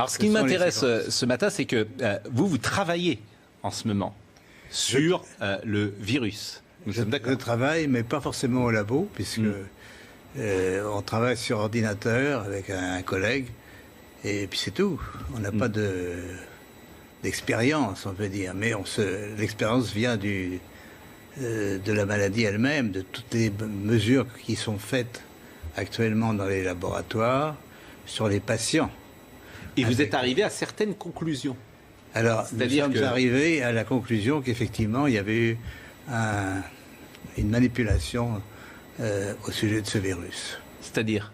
Alors, ce qui m'intéresse ce matin, c'est que vous travaillez en ce moment sur le virus. Nous sommes d'accord. Je travaille, mais pas forcément au labo, puisque on travaille sur ordinateur avec un collègue, et puis c'est tout. On n'a pas d'expérience, on peut dire, mais l'expérience vient de la maladie elle-même, de toutes les mesures qui sont faites actuellement dans les laboratoires sur les patients. Et vous êtes arrivé à certaines conclusions. Alors, nous sommes arrivés à la conclusion qu'effectivement, il y avait eu une manipulation au sujet de ce virus. C'est-à-dire?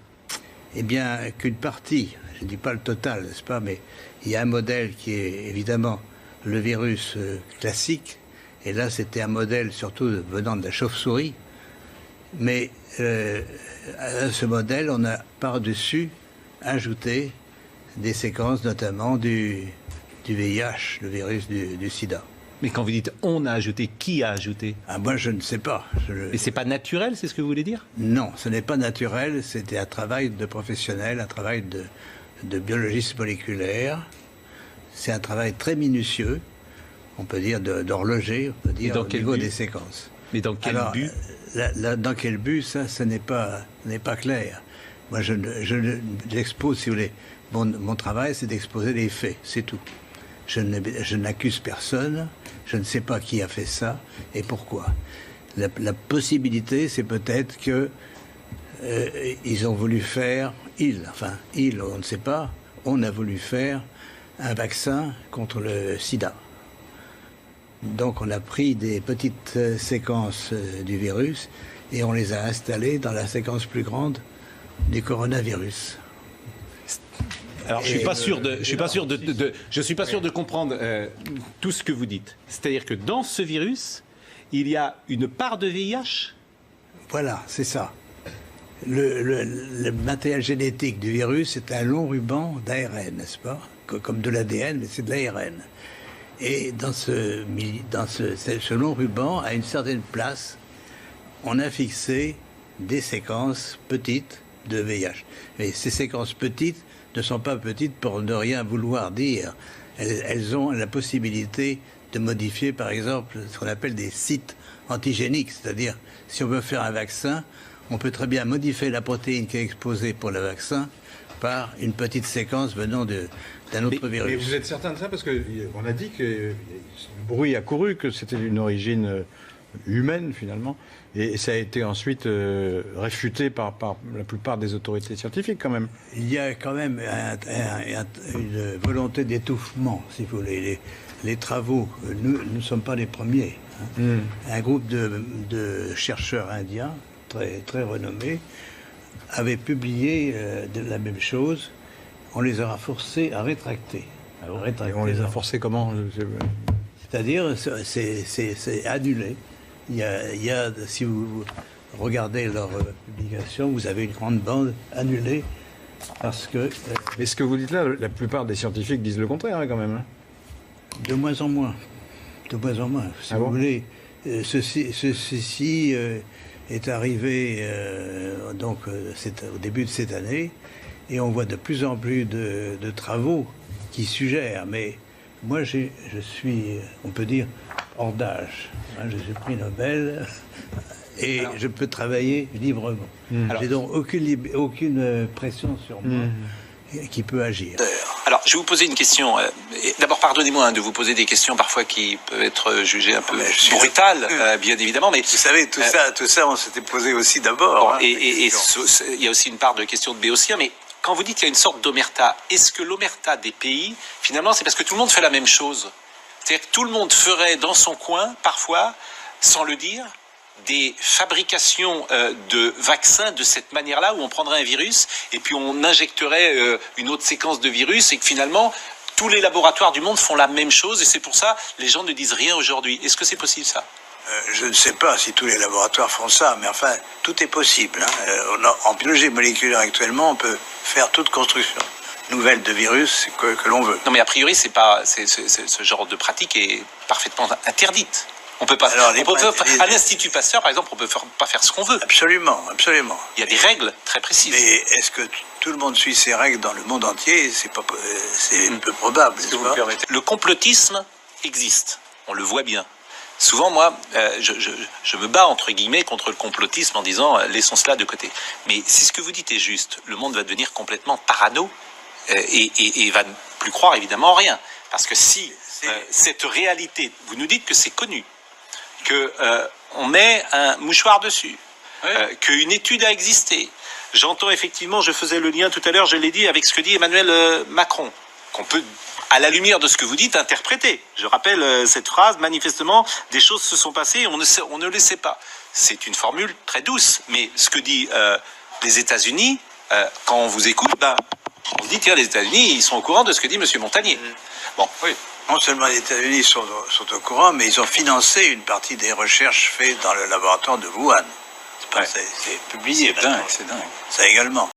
Eh bien, qu'une partie, je ne dis pas le total, n'est-ce pas, mais il y a un modèle qui est évidemment le virus classique, et là, c'était un modèle surtout venant de la chauve-souris, mais à ce modèle, on a par-dessus ajouté des séquences, notamment du VIH, le virus du sida. Mais quand vous dites « on a ajouté », qui a ajouté? Moi, je ne sais pas. Mais c'est pas naturel, c'est ce que vous voulez dire? Non, ce n'est pas naturel. C'était un travail de professionnel, un travail de biologiste moléculaire. C'est un travail très minutieux, on peut dire d'horloger, on peut dire au niveau des séquences. Mais dans quel but? Dans quel but, ça n'est pas clair. Moi, j'expose, si vous voulez, mon travail, c'est d'exposer les faits, c'est tout. Je n'accuse personne, je ne sais pas qui a fait ça et pourquoi. La possibilité, c'est peut-être que ils ont voulu faire, on ne sait pas, on a voulu faire un vaccin contre le sida. Donc on a pris des petites séquences du virus et on les a installées dans la séquence plus grande du coronavirus. Alors je suis pas sûr de comprendre tout ce que vous dites. C'est-à-dire que dans ce virus, il y a une part de VIH? Voilà, c'est ça. Le matériel génétique du virus est un long ruban d'ARN, n'est-ce pas? Comme de l'ADN, mais c'est de l'ARN. Et dans ce long ruban, à une certaine place, on a fixé des séquences petites de VIH. Mais ces séquences petites ne sont pas petites pour ne rien vouloir dire. Elles ont la possibilité de modifier, par exemple, ce qu'on appelle des sites antigéniques. C'est-à-dire, si on veut faire un vaccin, on peut très bien modifier la protéine qui est exposée pour le vaccin par une petite séquence venant d'un autre virus. Mais vous êtes certain de ça? Parce qu'on a dit que le bruit a couru, que c'était d'une origine humaine, finalement. Et ça a été ensuite réfuté par la plupart des autorités scientifiques, quand même. Il y a quand même une volonté d'étouffement, si vous voulez. Les travaux, nous ne sommes pas les premiers. Un groupe de chercheurs indiens, très, très renommés, avait publié la même chose. On les a forcés à rétracter. Et on les a forcés comment? C'est-à-dire, c'est annulé. Il y a, si vous regardez leur publication, vous avez une grande bande annulée parce que... Mais ce que vous dites là, la plupart des scientifiques disent le contraire, quand même. De moins en moins. De moins en moins. Si vous voulez, ceci est arrivé au début de cette année et on voit de plus en plus de travaux qui suggèrent, mais moi je suis, on peut dire, hors d'âge. Je suis prix Nobel et je peux travailler librement. J'ai donc aucune pression sur moi qui peut agir. Alors, je vais vous poser une question. D'abord, pardonnez-moi de vous poser des questions parfois qui peuvent être jugées un peu brutales, bien évidemment. Mais vous savez, tout ça, on s'était posé aussi d'abord. Bon, et il y a aussi une part de question de béotien, mais quand vous dites qu'il y a une sorte d'omerta, est-ce que l'omerta des pays, finalement, c'est parce que tout le monde fait la même chose? C'est-à-dire que tout le monde ferait dans son coin, parfois, sans le dire, des fabrications de vaccins de cette manière-là, où on prendrait un virus et puis on injecterait une autre séquence de virus et que finalement, tous les laboratoires du monde font la même chose et c'est pour ça que les gens ne disent rien aujourd'hui. Est-ce que c'est possible, ça? Je ne sais pas si tous les laboratoires font ça, mais enfin, tout est possible. En biologie moléculaire, actuellement, on peut faire toute construction nouvelle de virus que l'on veut. Non, mais a priori, ce genre de pratique est parfaitement interdite. On peut pas. Alors, les À l'Institut Pasteur, par exemple, on peut pas faire ce qu'on veut. Absolument, absolument. Il y a des règles très précises. Mais est-ce que tout le monde suit ces règles dans le monde entier? C'est peu probable, n'est-ce pas? Le complotisme existe. On le voit bien. Souvent, moi, je me bats, entre guillemets, contre le complotisme en disant laissons cela de côté. Mais si ce que vous dites est juste, le monde va devenir complètement parano et va ne plus croire évidemment en rien. Parce que si cette réalité, vous nous dites que c'est connu, que on met un mouchoir dessus, qu'une étude a existé. J'entends effectivement, je faisais le lien tout à l'heure, je l'ai dit, avec ce que dit Emmanuel Macron, qu'on peut, à la lumière de ce que vous dites, interpréter. Je rappelle cette phrase, manifestement, des choses se sont passées et on ne le sait pas. C'est une formule très douce, mais ce que dit les États-Unis, quand on vous écoute, on se dit, tiens, les États-Unis, ils sont au courant de ce que dit M. Montagnier. Bon, oui. Non seulement les États-Unis sont au courant, mais ils ont financé une partie des recherches faites dans le laboratoire de Wuhan. C'est publié. C'est dingue, c'est dingue. Ça également.